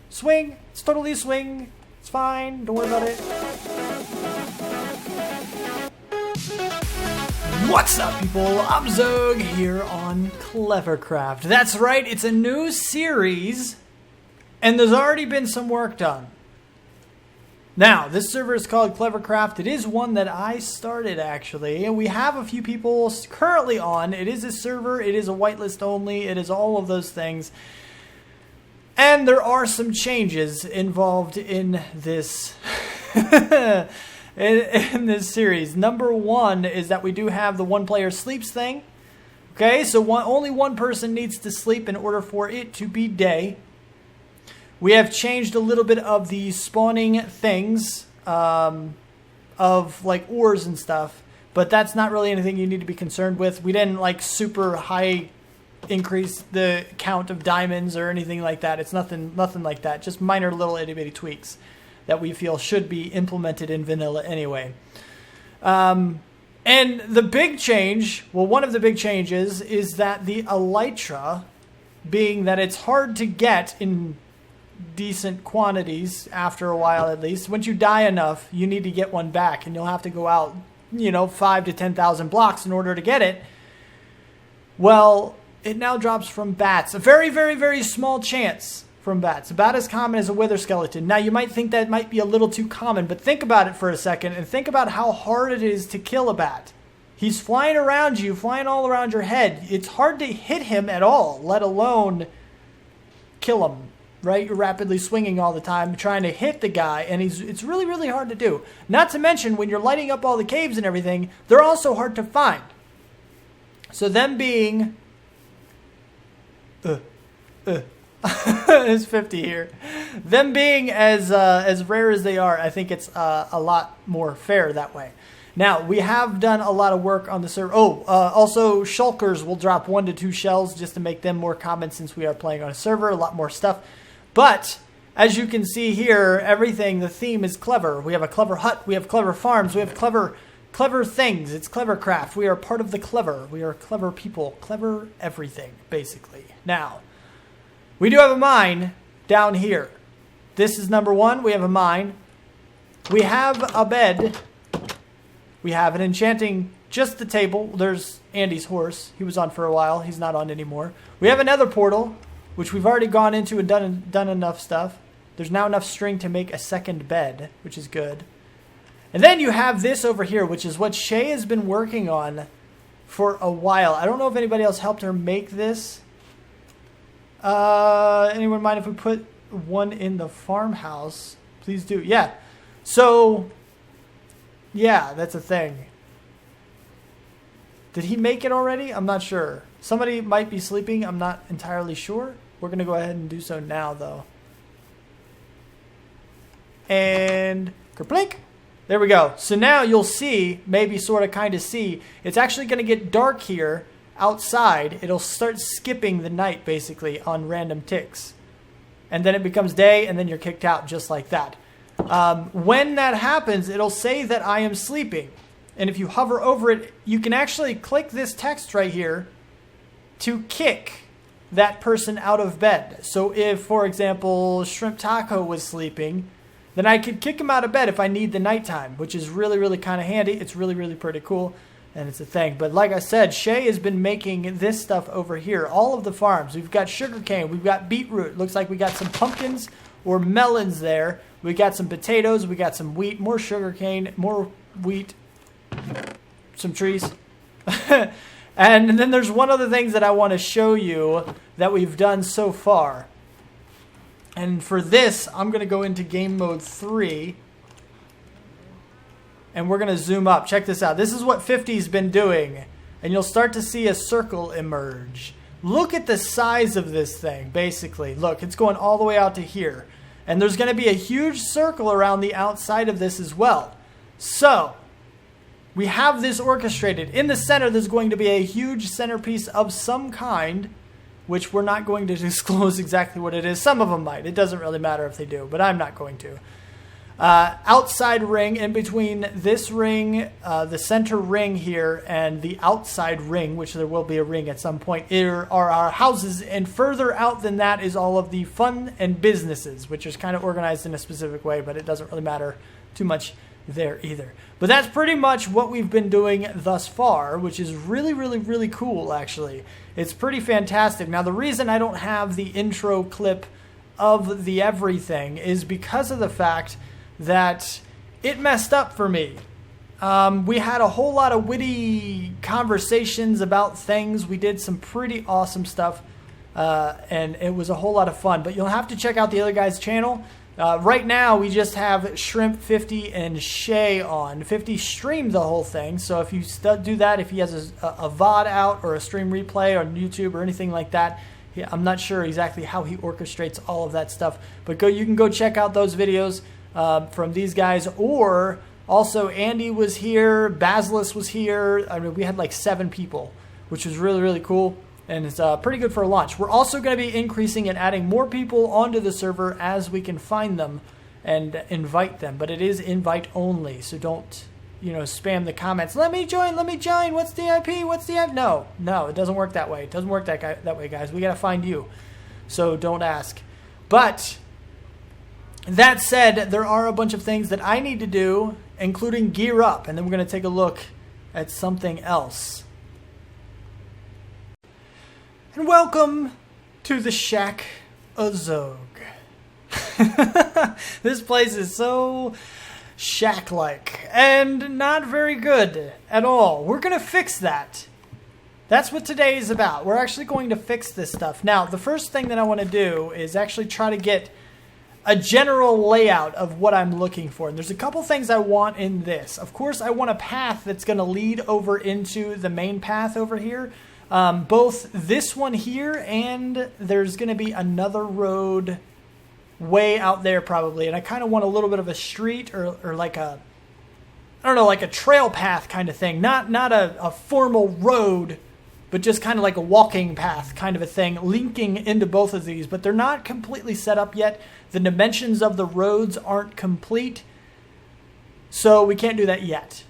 Swing. It's totally a swing. It's fine. Don't worry about it. What's up, people? I'm Xogue here on Clevercraft. That's right, it's a new series, and there's already been some work done. Now, this server is called Clevercraft. It is one that I started, actually, and we have a few people currently on. It is a server, it is a whitelist only, it is all of those things. And there are some changes involved in this in this series. Number one is that we do have the one player sleeps thing. Okay, so only one person needs to sleep in order for it to be day. We have changed a little bit of the spawning things of like ores and stuff, but that's not really anything you need to be concerned with. We didn't like super high increase the count of diamonds or anything like that. It's nothing like that. Just minor little itty bitty tweaks that we feel should be implemented in vanilla anyway. And the big change, well, one of the big changes is that the elytra, being that it's hard to get in decent quantities after a while at least. Once you die enough, you need to get one back, and you'll have to go out, 5 to 10,000 blocks in order to get it. Well, it now drops from bats. A very, very, very small chance from bats. About as common as a wither skeleton. Now, you might think that might be a little too common, but think about it for a second and think about how hard it is to kill a bat. He's flying around you, flying all around your head. It's hard to hit him at all, let alone kill him, right? You're rapidly swinging all the time, trying to hit the guy, and it's really, really hard to do. Not to mention, when you're lighting up all the caves and everything, they're also hard to find. So them being... It's 50 here. Them being as rare as they are, I think it's a lot more fair that way. Now, we have done a lot of work on the server. Also, shulkers will drop 1 to 2 shells just to make them more common since we are playing on a server. A lot more stuff. But, as you can see here, everything, the theme is clever. We have a clever hut. We have clever farms. We have clever things. It's Clevercraft. We are part of the clever. We are clever people. Clever everything, basically. Now, we do have a mine down here. This is number one. We have a mine. We have a bed. We have an enchanting, just the table. There's Andy's horse. He was on for a while. He's not on anymore. We have another portal, which we've already gone into and done enough stuff. There's now enough string to make a second bed, which is good. And then you have this over here, which is what Shay has been working on for a while. I don't know if anybody else helped her make this. Anyone mind if we put one in the farmhouse? Please do. Yeah. So, yeah, that's a thing. Did he make it already? I'm not sure. Somebody might be sleeping. I'm not entirely sure. We're going to go ahead and do so now, though. And kerplink. There we go. So now you'll see, maybe sort of kind of see, it's actually going to get dark here outside. It'll start skipping the night, basically, on random ticks. And then it becomes day, and then you're kicked out just like that. When that happens, it'll say that I am sleeping. And if you hover over it, you can actually click this text right here to kick that person out of bed. So if, for example, Shrimp Taco was sleeping, then I could kick him out of bed if I need the nighttime, which is really, really kind of handy. It's really, really pretty cool, and it's a thing. But like I said, Shay has been making this stuff over here. All of the farms. We've got sugarcane. We've got beetroot. Looks like we got some pumpkins or melons there. We got some potatoes. We got some wheat. More sugarcane. More wheat. Some trees. And then there's one other thing that I want to show you that we've done so far. And for this, I'm going to go into game mode 3. And we're going to zoom up. Check this out. This is what 50's been doing. And you'll start to see a circle emerge. Look at the size of this thing, basically. Look, it's going all the way out to here. And there's going to be a huge circle around the outside of this as well. So, we have this orchestrated. In the center, there's going to be a huge centerpiece of some kind, which we're not going to disclose exactly what it is. Some of them might. It doesn't really matter if they do, but I'm not going to. outside ring in between this ring, the center ring here, and the outside ring, which there will be a ring at some point, are our houses. And further out than that is all of the fun and businesses, which is kind of organized in a specific way, but it doesn't really matter too much there either. But that's pretty much what we've been doing thus far, which is really, really, really cool, actually. It's pretty fantastic. Now, the reason I don't have the intro clip of the everything is because of the fact that it messed up for me. We had a whole lot of witty conversations about things. We did some pretty awesome stuff, and it was a whole lot of fun. But you'll have to check out the other guy's channel. Right now, we just have Shrimp 50 and Shay on. 50 streamed the whole thing, so if you do that, if he has a VOD out or a stream replay on YouTube or anything like that, I'm not sure exactly how he orchestrates all of that stuff. But you can go check out those videos from these guys. Or also Andy was here, Basilis was here. I mean, we had like 7 people, which was really, really cool. And it's pretty good for a launch. We're also going to be increasing and adding more people onto the server as we can find them and invite them. But it is invite only, so don't, spam the comments. Let me join. What's the IP? What's the IP? No, it doesn't work that way. It doesn't work that way, guys. We got to find you. So don't ask. But that said, there are a bunch of things that I need to do, including gear up. And then we're going to take a look at something else. And welcome to the Shack of Xogue. This place is so shack-like and not very good at all. We're going to fix that. That's what today is about. We're actually going to fix this stuff. Now, the first thing that I want to do is actually try to get a general layout of what I'm looking for. And there's a couple things I want in this. Of course, I want a path that's going to lead over into the main path over here. Both this one here and there's going to be another road way out there probably. And I kind of want a little bit of a street or like a, I don't know, like a trail path kind of thing. Not a formal road, but just kind of like a walking path kind of a thing linking into both of these. But they're not completely set up yet. The dimensions of the roads aren't complete. So we can't do that yet.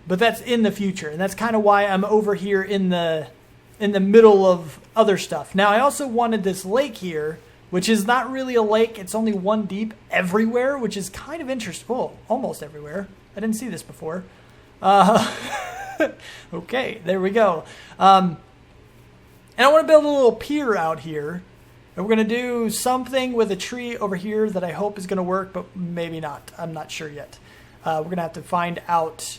But that's in the future. And that's kind of why I'm over here in the middle of other stuff. Now, I also wanted this lake here, which is not really a lake. It's only 1 deep everywhere, which is kind of interesting. Oh, almost everywhere. I didn't see this before. Okay, there we go. And I want to build a little pier out here. And we're going to do something with a tree over here that I hope is going to work, but maybe not. I'm not sure yet. We're going to have to find out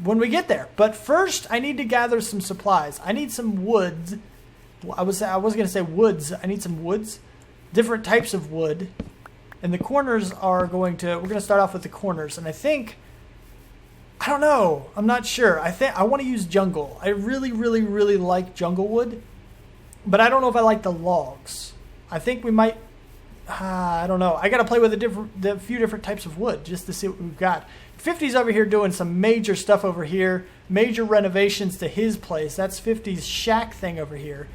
when we get there. But first, I need to gather some supplies. I need some woods. I was going to say woods. I need some woods. Different types of wood. And the corners are we're going to start off with the corners. And I don't know. I'm not sure. I want to use jungle. I really, really, really like jungle wood. But I don't know if I like the logs. I think we might, I don't know. I got to play with a few different types of wood just to see what we've got. 50's over here doing some major stuff over here. Major renovations to his place. That's 50's shack thing over here.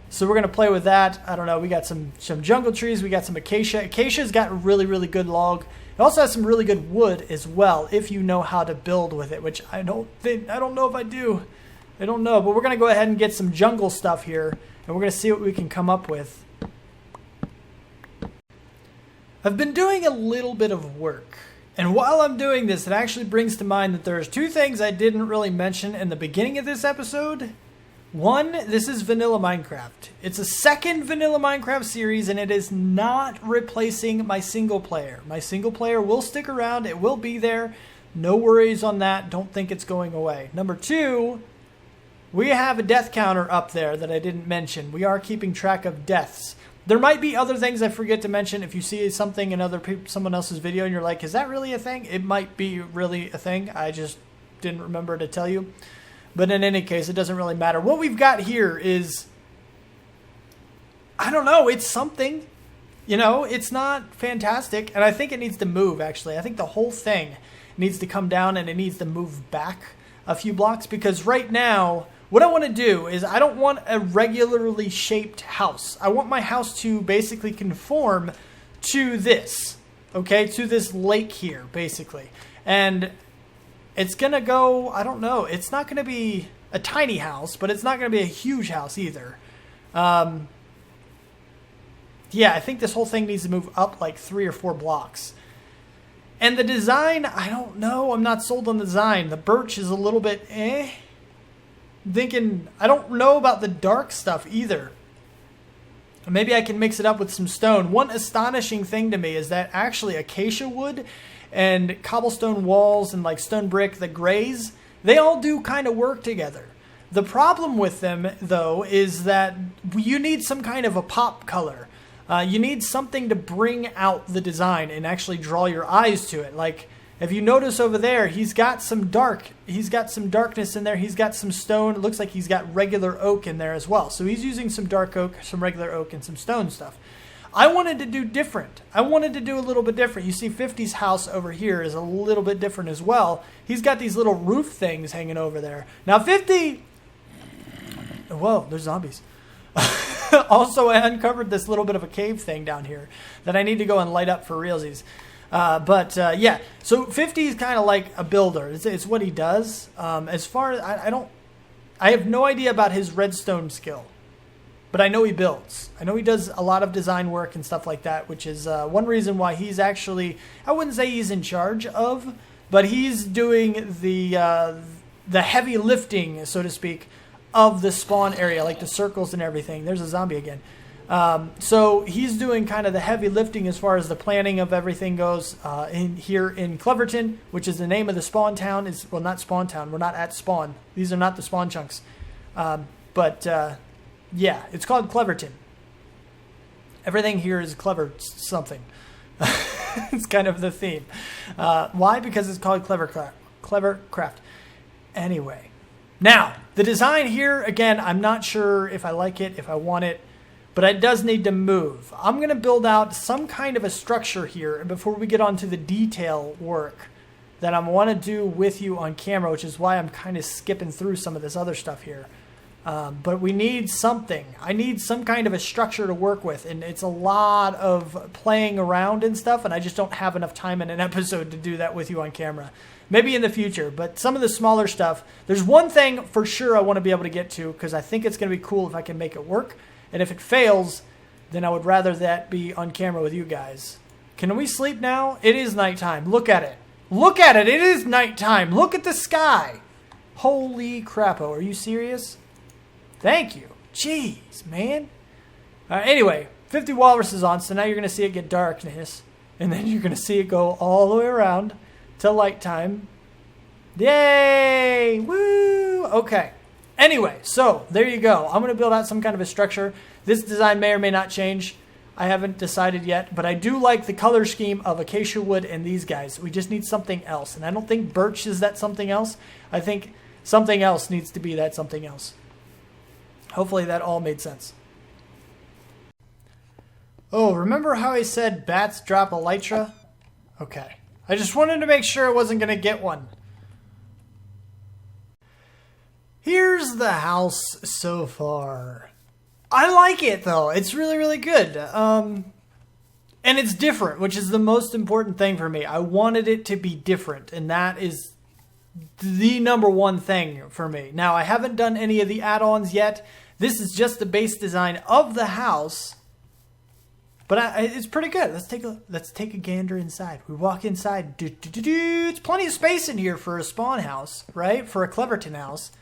So we're going to play with that. I don't know. We got some jungle trees. We got some acacia. Acacia's got really, really good log. It also has some really good wood as well if you know how to build with it, which I don't know if I do. I don't know. But we're going to go ahead and get some jungle stuff here. And we're going to see what we can come up with. I've been doing a little bit of work. And while I'm doing this, it actually brings to mind that there's 2 things I didn't really mention in the beginning of this episode. One, this is Vanilla Minecraft. It's a second Vanilla Minecraft series, and it is not replacing my single player. My single player will stick around. It will be there. No worries on that. Don't think it's going away. Number 2, we have a death counter up there that I didn't mention. We are keeping track of deaths. There might be other things I forget to mention. If you see something in someone else's video and you're like, is that really a thing? It might be really a thing. I just didn't remember to tell you. But in any case, it doesn't really matter. What we've got here is, I don't know, it's something. It's not fantastic. And I think it needs to move, actually. I think the whole thing needs to come down and it needs to move back a few blocks. Because right now, what I want to do is I don't want a regularly shaped house. I want my house to basically conform to this. okay, to this lake here, basically. And it's going to go, I don't know, it's not going to be a tiny house, but it's not going to be a huge house either. Yeah, I think this whole thing needs to move up like 3 or 4 blocks. And the design, I don't know. I'm not sold on the design. The birch is a little bit Thinking, I don't know about the dark stuff either. Maybe I can mix it up with some stone. One astonishing thing to me is that actually acacia wood and cobblestone walls and like stone brick, the grays, they all do kind of work together. The problem with them, though, is that you need some kind of a pop color. You need something to bring out the design and actually draw your eyes to it. Like, if you notice over there, he's got some darkness in there. He's got some stone. It looks like he's got regular oak in there as well. So he's using some dark oak, some regular oak, and some stone stuff. I wanted to do different. I wanted to do a little bit different. You see 50's house over here is a little bit different as well. He's got these little roof things hanging over there. Now 50... Whoa, there's zombies. Also, I uncovered this little bit of a cave thing down here that I need to go and light up for realsies. Yeah, so 50 is kind of like a builder. It's what he does. As far as I have no idea about his redstone skill, but I know he builds. I know he does a lot of design work and stuff like that, which is one reason why he's actually, I wouldn't say he's in charge of, but he's doing the heavy lifting, so to speak, of the spawn area, like the circles and everything. There's a zombie again. So he's doing kind of the heavy lifting as far as the planning of everything goes here in Cleverton, which is the name of the spawn town. Well, not spawn town. We're not at spawn. These are not the spawn chunks. Yeah, it's called Cleverton. Everything here is clever something. It's kind of the theme. Why? Because it's called Clevercraft. Anyway. Now, the design here, again, I'm not sure if I like it, if I want it, but it does need to move. I'm going to build out some kind of a structure here, and before we get on to the detail work that I want to do with you on camera, which is why I'm kind of skipping through some of this other stuff here. But we need something. I need some kind of a structure to work with, and it's a lot of playing around and stuff, and I just don't have enough time in an episode to do that with you on camera. Maybe in the future, but some of the smaller stuff, there's one thing for sure I want to be able to get to, because I think it's going to be cool if I can make it work, and if it fails, then I would rather that be on camera with you guys. Can we sleep now? It is nighttime. Look at it. Look at it. It is nighttime. Look at the sky. Holy crappo. Are you serious? Thank you. Jeez, man. Anyway, 50 Walrus is on, so now you're going to see it get darkness, and then you're going to see it go all the way around to light time. Yay! Woo! Okay. Anyway, so there you go. I'm going to build out some kind of a structure. This design may or may not change. I haven't decided yet, but I do like the color scheme of acacia wood and these guys. We just need something else, and I don't think birch is that something else. I think something else needs to be that something else. Hopefully that all made sense. Oh, remember how I said bats drop elytra? Okay. I just wanted to make sure I wasn't going to get one. Here's the house so far. I like it, though. It's really, really good. And it's different, which is the most important thing for me. I wanted it to be different, and that is the number one thing for me. Now, I haven't done any of the add-ons yet. This is just the base design of the house. But it's pretty good. Let's take a gander inside. We walk inside. It's plenty of space in here for a spawn house, right? For a Cleverton house.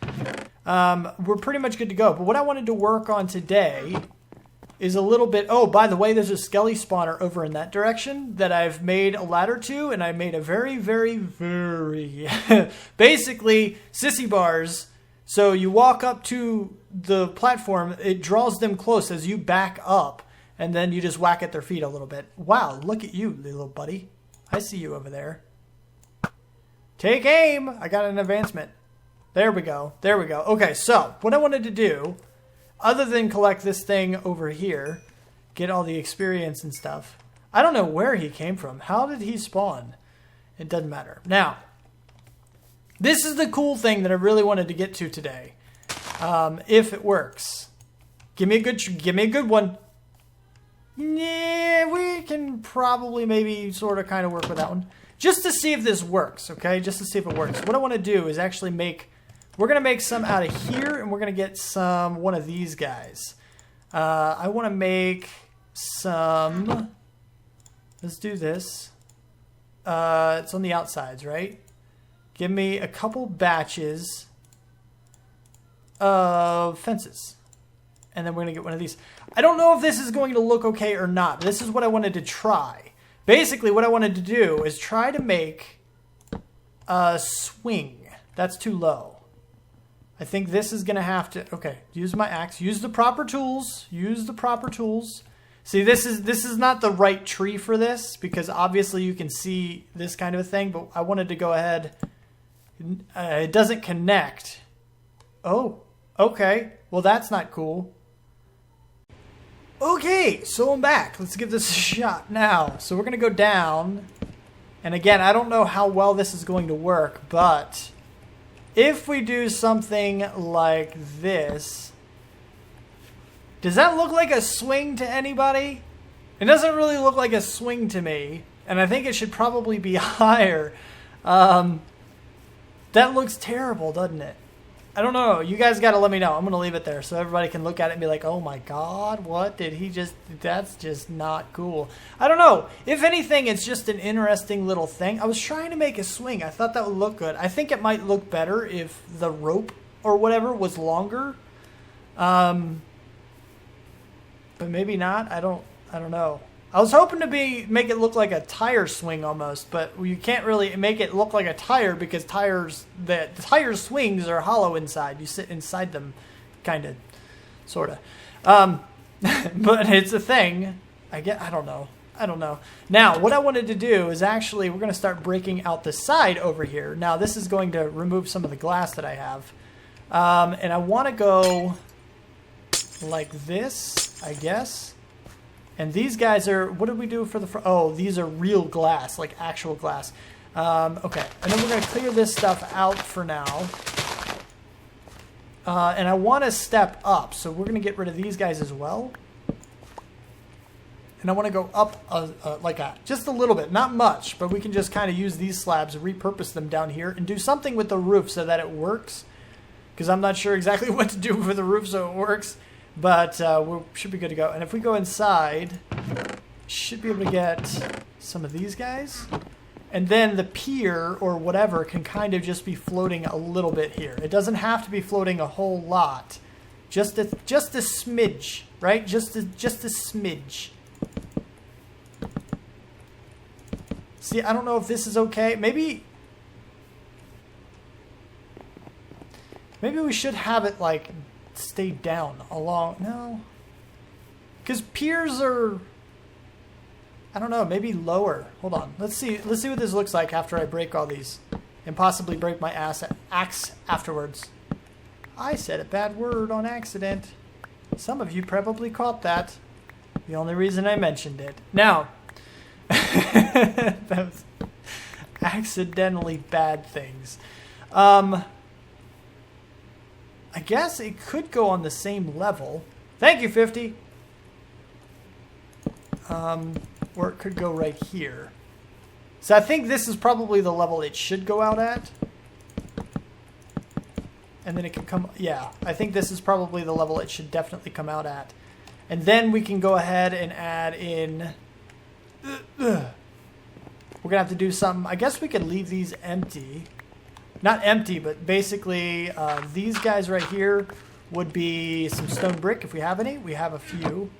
We're pretty much good to go. But what I wanted to work on today is a little bit... Oh, by the way, there's a skelly spawner over in that direction that I've made a ladder to. And I made a very, very, very... basically, sissy bars. So you walk up to the platform. It draws them close as you back up. And then you just whack at their feet a little bit. Wow, look at you, little buddy. I see you over there. Take aim. I got an advancement. There we go. There we go. Okay, so what I wanted to do, other than collect this thing over here, get all the experience and stuff. I don't know where he came from. How did he spawn? It doesn't matter. Now, this is the cool thing that I really wanted to get to today. If it works. Give me a good one. Yeah, can probably maybe sort of kind of work with that one. Just to see if this works, okay? Just to see if it works. What I want to do is actually make... We're going to make some out of here, and we're going to get one of these guys. I want to make some... Let's do this. It's on the outsides, right? Give me a couple batches of fences. And then we're going to get one of these. I don't know if this is going to look okay or not. This is what I wanted to try. Basically, what I wanted to do is try to make a swing. That's too low. I think this is going to have to... Okay, use my axe. Use the proper tools. Use the proper tools. See, this is not the right tree for this, because obviously you can see this kind of a thing, but I wanted to go ahead. It doesn't connect. Oh, okay. Well, that's not cool. Okay, so I'm back. Let's give this a shot now. So we're going to go down. And again, I don't know how well this is going to work, but if we do something like this, does that look like a swing to anybody? It doesn't really look like a swing to me, and I think it should probably be higher. That looks terrible, doesn't it? I don't know. You guys got to let me know. I'm going to leave it there so everybody can look at it and be like, oh my God, what did he just... That's just not cool. I don't know. If anything, it's just an interesting little thing. I was trying to make a swing. I thought that would look good. I think it might look better if the rope or whatever was longer. But maybe not. I don't know. I was hoping to make it look like a tire swing almost, but you can't really make it look like a tire because the tire swings are hollow inside. You sit inside them, kind of, sort of. But it's a thing. I don't know. Now, what I wanted to do is actually, we're going to start breaking out the side over here. Now, this is going to remove some of the glass that I have. And I want to go like this, I guess. And these guys are, what did we do for the front? Oh, these are real glass, like actual glass. Okay, and then we're going to clear this stuff out for now. And I want to step up, so we're going to get rid of these guys as well. And I want to go up like that, just a little bit, not much, but we can just kind of use these slabs, repurpose them down here, and do something with the roof so that it works. Because I'm not sure exactly what to do with the roof so it works. But we should be good to go. And if we go inside, should be able to get some of these guys. And then the pier or whatever can kind of just be floating a little bit here. It doesn't have to be floating a whole lot. Just a smidge, right? Just a smidge. See, I don't know if this is okay. Maybe we should have it like stay down along. No, because piers are, I don't know, maybe lower. Hold on, let's see what this looks like after I break all these and possibly break my axe afterwards. I said a bad word on accident. Some of you probably caught that. The only reason I mentioned it. Now that was accidentally bad things. I guess it could go on the same level. Thank you, 50. Or it could go right here. So I think this is probably the level it should go out at. And then it can come... Yeah, I think this is probably the level it should definitely come out at. And then we can go ahead and add in... We're going to have to do something. I guess we could leave these empty. Not empty, but basically these guys right here would be some stone brick if we have any. We have a few.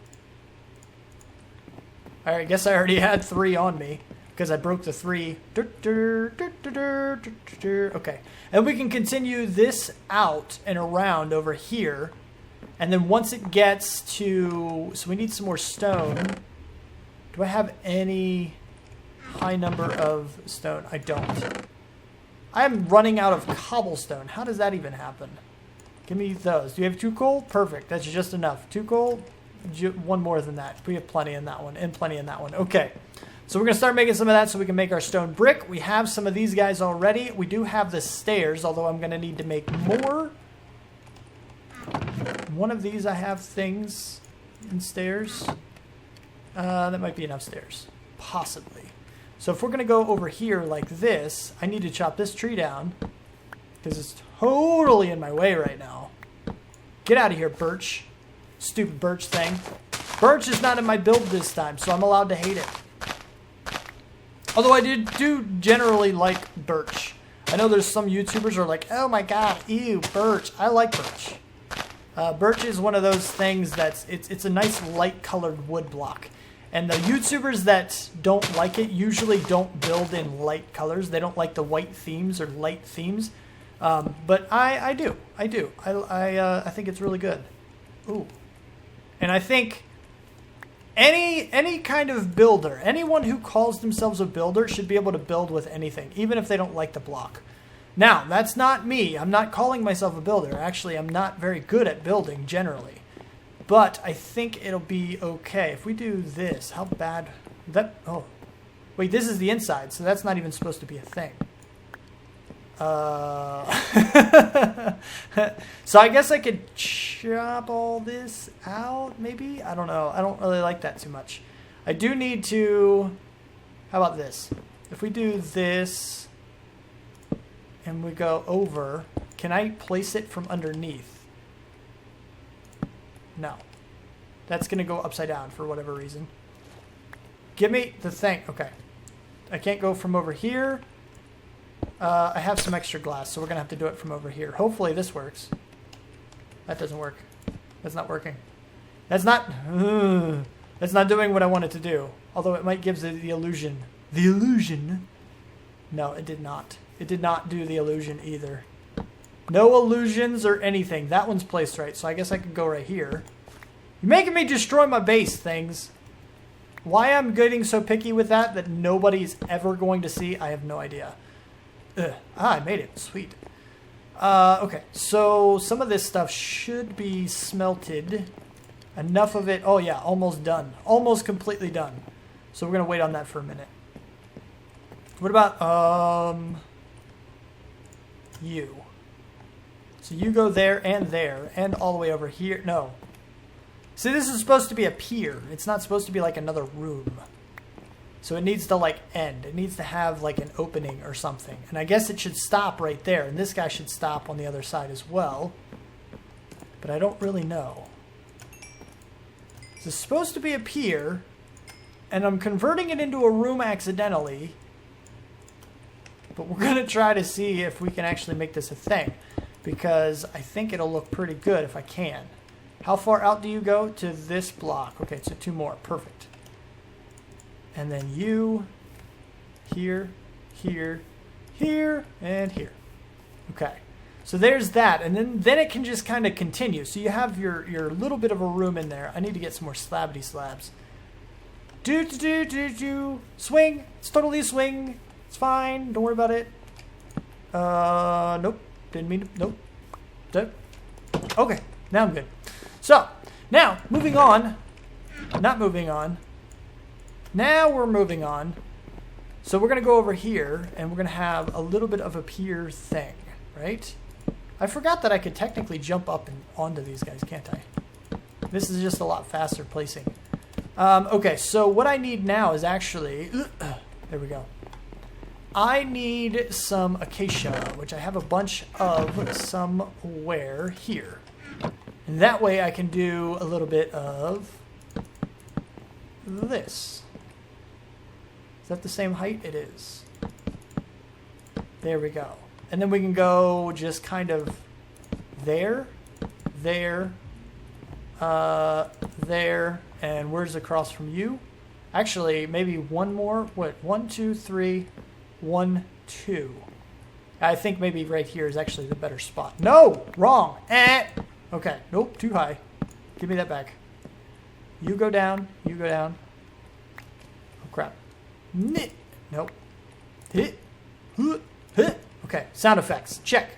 All right, I guess I already had 3 on me because I broke the 3. Okay, and we can continue this out and around over here. And then once it gets to... So we need some more stone. Do I have any high number of stone? I don't. I am running out of cobblestone. How does that even happen? Give me those. Do you have 2 coal? Perfect. That's just enough. 2 coal? 1 more than that. We have plenty in that one and plenty in that one. Okay. So we're going to start making some of that so we can make our stone brick. We have some of these guys already. We do have the stairs, although I'm going to need to make more. One of these I have things and stairs. That might be enough stairs. Possibly. So if we're going to go over here like this, I need to chop this tree down. Because it's totally in my way right now. Get out of here, birch. Stupid birch thing. Birch is not in my build this time, so I'm allowed to hate it. Although I do generally like birch. I know there's some YouTubers who are like, oh my god, ew, birch. I like birch. Birch is one of those things that's, it's a nice light colored wood block. And the YouTubers that don't like it usually don't build in light colors. They don't like the white themes or light themes. But I do. I think it's really good. Ooh. And I think any kind of builder, anyone who calls themselves a builder should be able to build with anything, even if they don't like the block. Now, that's not me. I'm not calling myself a builder. Actually, I'm not very good at building generally. But I think it'll be okay. If we do this, how bad... that? Oh. Wait, this is the inside, so that's not even supposed to be a thing. So I guess I could chop all this out, maybe? I don't know. I don't really like that too much. I do need to... How about this? If we do this and we go over, can I place it from underneath? No. That's going to go upside down for whatever reason. Give me the thing. Okay. I can't go from over here. I have some extra glass, so we're going to have to do it from over here. Hopefully this works. That doesn't work. That's not working. That's not doing what I want it to do. Although it might give the illusion. The illusion? No, it did not. It did not do the illusion either. No illusions or anything. That one's placed right, so I guess I could go right here. You're making me destroy my base, things. Why I'm getting so picky with that nobody's ever going to see, I have no idea. I made it. Sweet. Okay, so some of this stuff should be smelted. Enough of it. Oh, yeah, almost done. Almost completely done. So we're going to wait on that for a minute. What about, you? So you go there and all the way over here. No. See, this is supposed to be a pier. It's not supposed to be like another room. So it needs to like end. It needs to have like an opening or something. And I guess it should stop right there. And this guy should stop on the other side as well. But I don't really know. This is supposed to be a pier. And I'm converting it into a room accidentally. But we're going to try to see if we can actually make this a thing. Because I think it'll look pretty good if I can. How far out do you go? To this block. Okay, so 2 more. Perfect. And then you, here, here, here, and here. Okay. So there's that. And then it can just kind of continue. So you have your little bit of a room in there. I need to get some more slabby slabs. Swing. It's totally a swing. It's fine. Don't worry about it. Nope. Didn't mean to. Nope. Okay. Now I'm good. So, now, moving on. Not moving on. Now we're moving on. So we're going to go over here, and we're going to have a little bit of a pier thing, right? I forgot that I could technically jump up and onto these guys, can't I? This is just a lot faster placing. Okay, so what I need now is actually... there we go. I need some acacia, which I have a bunch of somewhere here. And that way I can do a little bit of this. Is that the same height? It is. There we go. And then we can go just kind of there, there, there, and where's across from you? Actually, maybe one more. What? 1, 2, 3, 1, 2. I think maybe right here is actually the better spot. No! Wrong! Okay. Nope. Too high. Give me that back. You go down. You go down. Oh, crap. Nope. Hit. Okay. Sound effects. Check.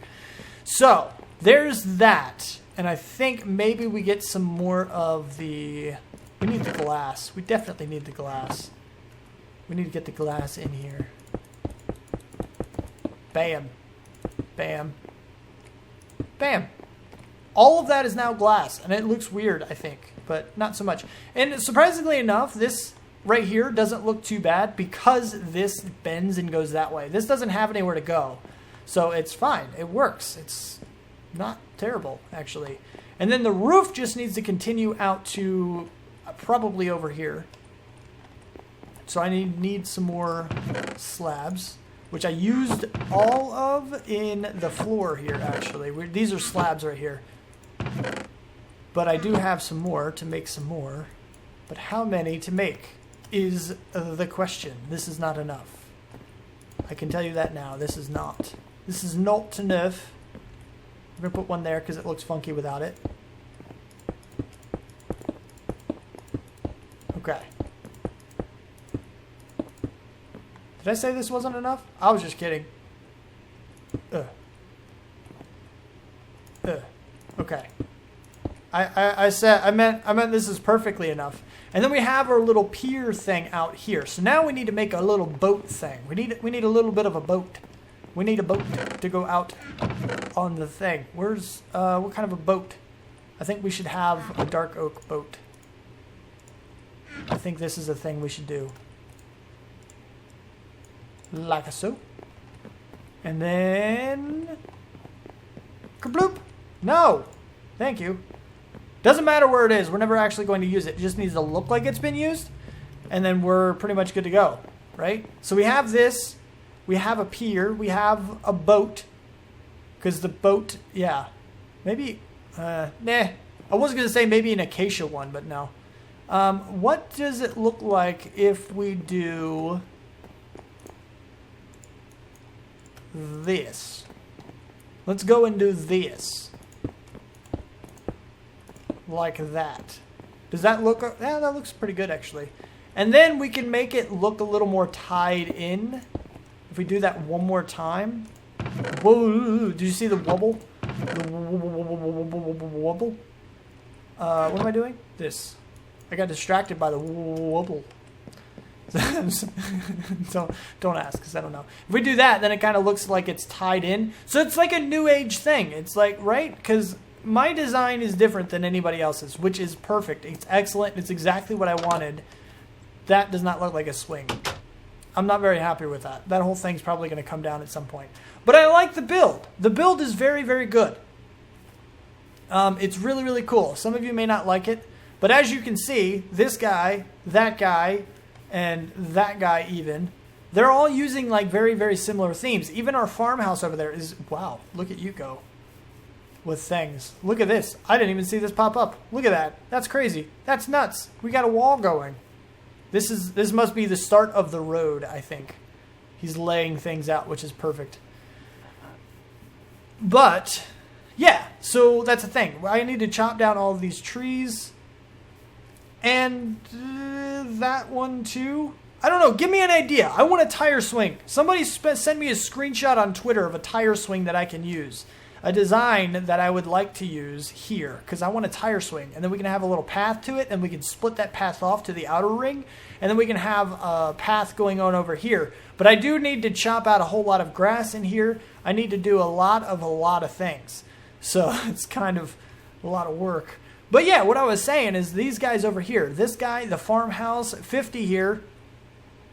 So, there's that. And I think maybe we get some more of the... We need the glass. We definitely need the glass. We need to get the glass in here. Bam. Bam. Bam. All of that is now glass, and it looks weird, I think, but not so much. And surprisingly enough, this right here doesn't look too bad because this bends and goes that way. This doesn't have anywhere to go, so it's fine. It works. It's not terrible, actually. And then the roof just needs to continue out to probably over here. So I need some more slabs, which I used all of in the floor here, actually. These are slabs right here. But I do have some more to make some more. But how many to make is the question. This is not enough. I can tell you that now. This is not. This is not enough. I'm going to put one there because it looks funky without it. Okay. Did I say this wasn't enough? I was just kidding. Okay. I meant this is perfectly enough. And then we have our little pier thing out here. So now we need to make a little boat thing. We need a little bit of a boat. We need a boat to go out on the thing. Where's what kind of a boat? I think we should have a dark oak boat. I think this is a thing we should do. Like so. And then kabloop. No. Thank you. Doesn't matter where it is. We're never actually going to use it. It just needs to look like it's been used. And then we're pretty much good to go. Right? So we have this. We have a pier. We have a boat. Because the boat, yeah. Maybe, nah. I was going to say maybe an acacia one, but no. What does it look like if we do this? Let's go and do this. Like that. Does that look... Yeah, that looks pretty good, actually. And then we can make it look a little more tied in. If we do that one more time. Whoa, did you see the wobble? The wobble? What am I doing? This. I got distracted by the wobble. Don't ask, because I don't know. If we do that, then it kind of looks like it's tied in. So it's like a new age thing. It's like, right? Because my design is different than anybody else's, which is perfect. It's excellent. It's exactly what I wanted. That does not look like a swing. I'm not very happy with that. That whole thing's probably going to come down at some point. But I like the build. The build is very, very good. It's really, really cool. Some of you may not like it. But as you can see, this guy, that guy, and that guy even, they're all using like very, very similar themes. Even our farmhouse over there is, wow, look at you go with things. Look at this. I didn't even see this pop up. Look at that. That's crazy. That's nuts. We got a wall going. This must be the start of the road, I think. He's laying things out, which is perfect. But, yeah, so that's the thing. I need to chop down all of these trees. And that one too. I don't know. Give me an idea. I want a tire swing. Somebody send me a screenshot on Twitter of a tire swing that I can use. A design that I would like to use here. Because I want a tire swing. And then we can have a little path to it. And we can split that path off to the outer ring. And then we can have a path going on over here. But I do need to chop out a whole lot of grass in here. I need to do a lot of things. So it's kind of a lot of work. But yeah, what I was saying is these guys over here, this guy, the farmhouse, 50 here,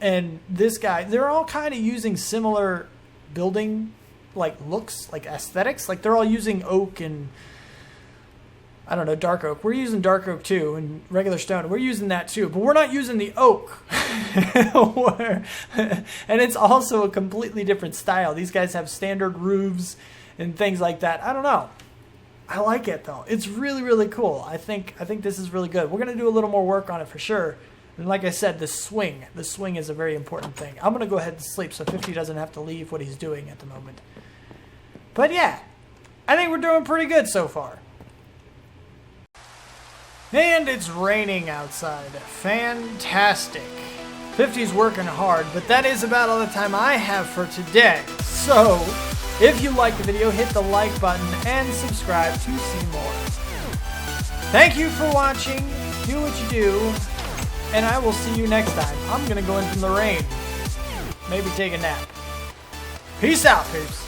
and this guy, they're all kind of using similar building like looks, like aesthetics. Like they're all using oak and, I don't know, dark oak. We're using dark oak too, and regular stone. We're using that too, but we're not using the oak. And it's also a completely different style. These guys have standard roofs and things like that. I don't know. I like it though. It's really, really cool. I think this is really good. We're gonna do a little more work on it for sure. And like I said, the swing is a very important thing. I'm gonna go ahead and sleep so 50 doesn't have to leave what he's doing at the moment. But yeah, I think we're doing pretty good so far. And it's raining outside. Fantastic. 50's working hard, but that is about all the time I have for today. So, if you liked the video, hit the like button and subscribe to see more. Thank you for watching. Do what you do. And I will see you next time. I'm going to go in from the rain. Maybe take a nap. Peace out, peeps.